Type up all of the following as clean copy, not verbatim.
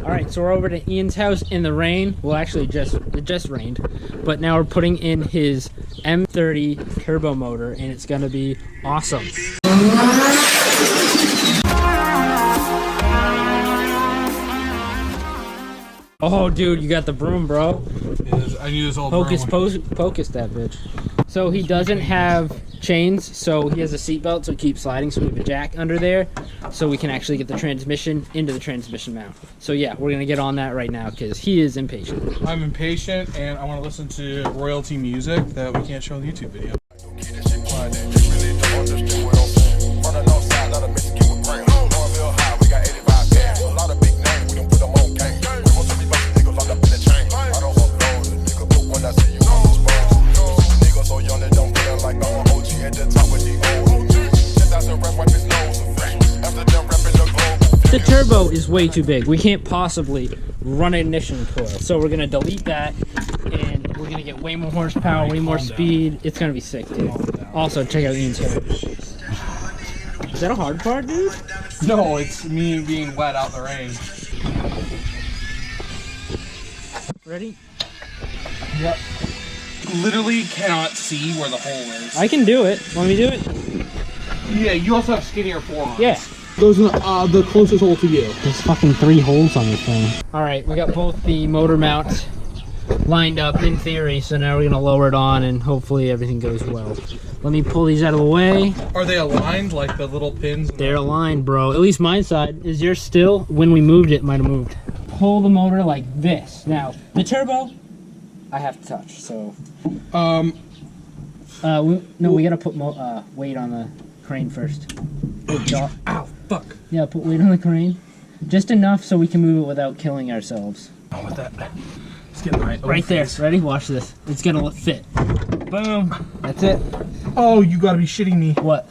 All right, so we're over to Ian's house in the rain. Well, actually, it just rained, but now we're putting in his M30 turbo motor, and it's gonna be awesome. Oh, dude, you got the broom, bro. Yes, I need this old Pocus that bitch. So he doesn't have chains, so he has a seatbelt, so it keeps sliding. So we have a jack under there, so we can actually get the transmission into the transmission mount. So yeah, we're gonna get on that right now because he is impatient. I'm impatient, and I want to listen to royalty music that we can't show in the YouTube video. The turbo is way too big. We can't possibly run an ignition coil. So we're gonna delete that, and we're gonna get way more horsepower, way more speed. It's gonna be sick, dude. Also, check out Ian's hair. Is that a hard part, dude? No, it's me being wet out in the rain. Ready? Yep. Literally cannot see where the hole is. I can do it. Want me to do it? Yeah, you also have skinnier forearms. Yeah. Those are the closest hole to you. There's fucking 3 holes on the thing. Alright, we got both the motor mounts lined up in theory, so now we're gonna lower it on and hopefully everything goes well. Let me pull these out of the way. Are they aligned, like the little pins? They're aligned, bro. At least my side. Is yours still? When we moved it, might have moved. Pull the motor like this. Now, the turbo, I have to touch, so... we gotta put weight on the crane first. Ow, fuck. Yeah, put weight on the crane. Just enough so we can move it without killing ourselves. Oh, with that. It's getting right. Right there. Ready? Watch this. It's gonna fit. Boom. That's it. Oh, you gotta be shitting me. What?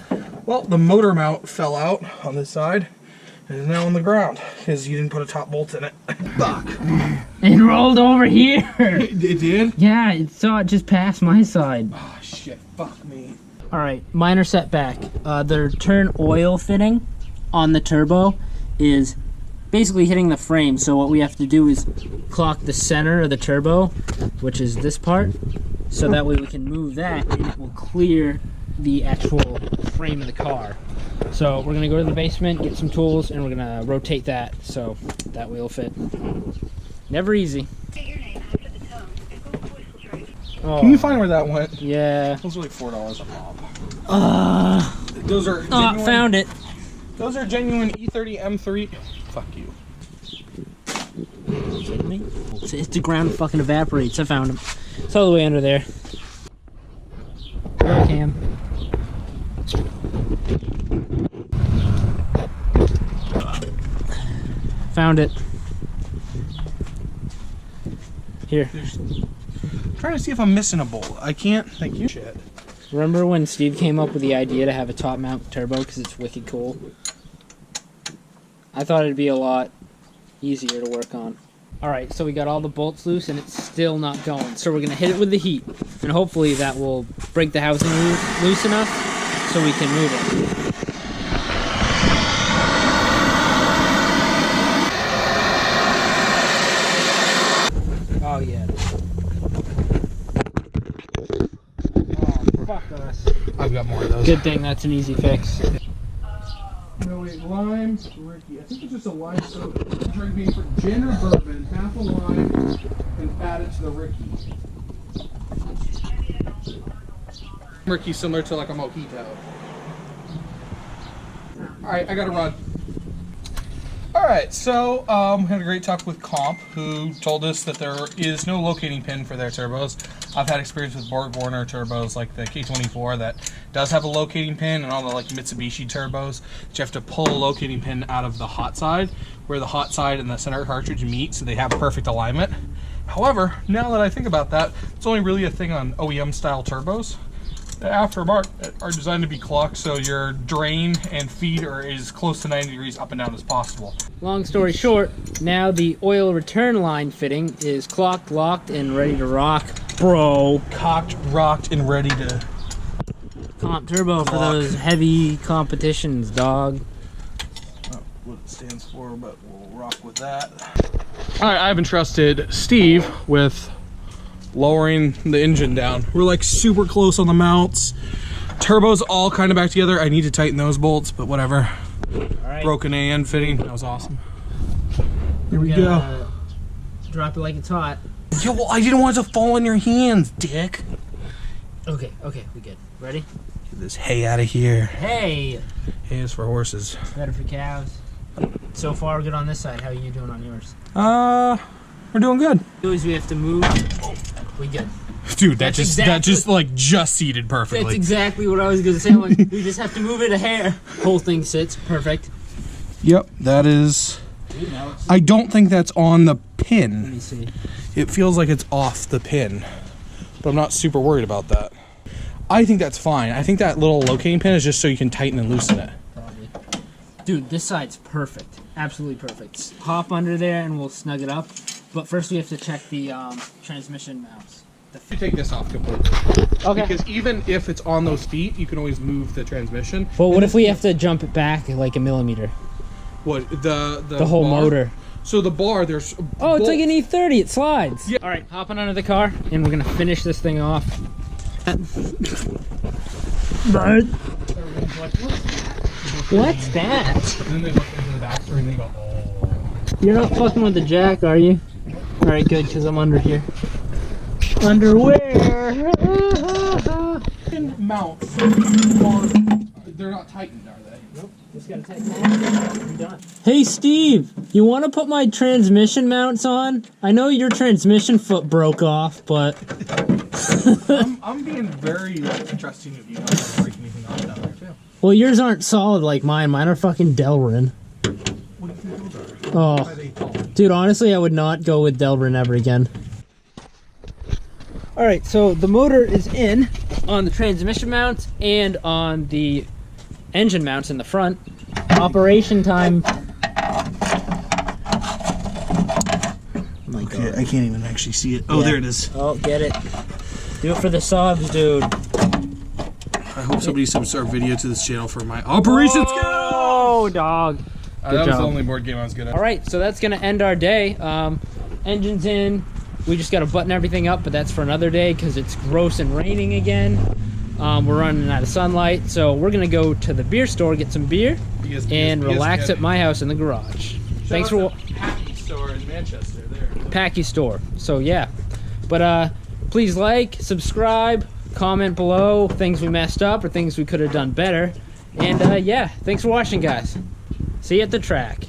Well, the motor mount fell out on this side and is now on the ground because you didn't put a top bolt in it. Fuck. It rolled over here. It did? Yeah, it saw it just past my side. Oh, shit. Fuck me. Alright, minor setback. The return oil fitting on the turbo is basically hitting the frame, so what we have to do is clock the center of the turbo, which is this part, so that way we can move that and it will clear the actual frame of the car. So we're going to go to the basement, get some tools, and we're going to rotate that so that way it'll fit. Never easy. Oh. Can you find where that went? Yeah. Those are like $4 a pop. Those are genuine, found it. Those are genuine E30 M3. Fuck you. Are you kidding me? It's the ground fucking evaporates. I found him. It's all the way under there. Go, Cam. Found it. Here. I'm trying to see if I'm missing a bolt. I can't. Thank you. Shit. Remember when Steve came up with the idea to have a top mount turbo because it's wicked cool? I thought it'd be a lot easier to work on. Alright, so we got all the bolts loose and it's still not going. So we're going to hit it with the heat. And hopefully that will break the housing loose enough so we can move it. Oh yeah. Oh, fuck us. I've got more of those. Good thing that's an easy fix. No, wait, lime, Ricky. I think it's just a lime soda. Drink me for gin or bourbon, half a lime, and add it to the Ricky. Ricky similar to like a mojito. Alright, I gotta run. Alright, so we had a great talk with Comp, who told us that there is no locating pin for their turbos. I've had experience with Borg-Warner turbos like the K24 that does have a locating pin, and all the like Mitsubishi turbos that you have to pull a locating pin out of the hot side, where the hot side and the center cartridge meet so they have perfect alignment. However, now that I think about that, it's only really a thing on OEM style turbos. The aftermarket are designed to be clocked so your drain and feed are as close to 90 degrees up and down as possible. Long story short, now the oil return line fitting is clocked, locked, and ready to rock. Bro. Cocked, rocked, and ready to... Comp turbo for those heavy competitions, dog. I don't know what it stands for, but we'll rock with that. I haven't trusted Steve with lowering the engine down. We're like super close on the mounts. Turbo's all kind of back together. I need to tighten those bolts, but whatever. All right. Broken AN fitting. That was awesome. Here we go. Drop it like it's hot. Yo, well, I didn't want it to fall in your hands, dick. Okay, we good. Ready? Get this hay out of here. Hey! Hay is for horses. Better for cows. So far, good on this side. How are you doing on yours? We're doing good. Always we have to move. We good. Dude, that just seated perfectly. That's exactly what I was gonna say. I'm like, we just have to move it a hair. Whole thing sits perfect. Yep, that is. Dude, I don't think that's on the pin. let me see. It feels like it's off the pin, but I'm not super worried about that. I think that's fine. I think that little locating pin is just so you can tighten and loosen it. Probably. Dude, this side's perfect. Absolutely perfect. Hop under there and we'll snug it up. But first we have to check the transmission mounts. You take this off completely. Okay. Because even if it's on those feet, you can always move the transmission. Well, what if we have to jump it back like a millimeter? What, the whole bar? Motor. So the bar, there's Oh, it's like an E30, it slides. Yeah. All right, hopping under the car, and we're gonna finish this thing off. What's that? And then they look into the back and they go, oh. You're not fucking with the jack, are you? All right, good, because I'm under here. Underwear. Mounts, they're not tightened, are they? Nope. Just gotta tighten that. I'm done. Hey Steve, you want to put my transmission mounts on? I know your transmission foot broke off, but I'm being very trusting of you. I'm not gonna break anything off down there too. well, yours aren't solid like mine. Mine are fucking Delrin. What do you think those are? Oh, Why are they tall? dude, honestly, I would not go with Delrin ever again. All right, so the motor is in on the transmission mounts and on the engine mounts in the front. Operation time. Oh my God. I can't even actually see it. Oh, Yeah. there it is. Oh, get it. Do it for the subs, dude. I hope somebody subs our video to this channel for my Operation Skill. Oh, dog. That was job. the only board game I was good at. All right, so that's gonna end our day. Engine's in. We just gotta button everything up, but that's for another day because it's gross and raining again. We're running out of sunlight, so we're gonna go to the beer store, get some beer, and relax at my house in the garage. Thanks for Packy store in Manchester there. Packy store. So yeah, but please like, subscribe, comment below things we messed up or things we could have done better, and yeah, thanks for watching, guys. See you at the track.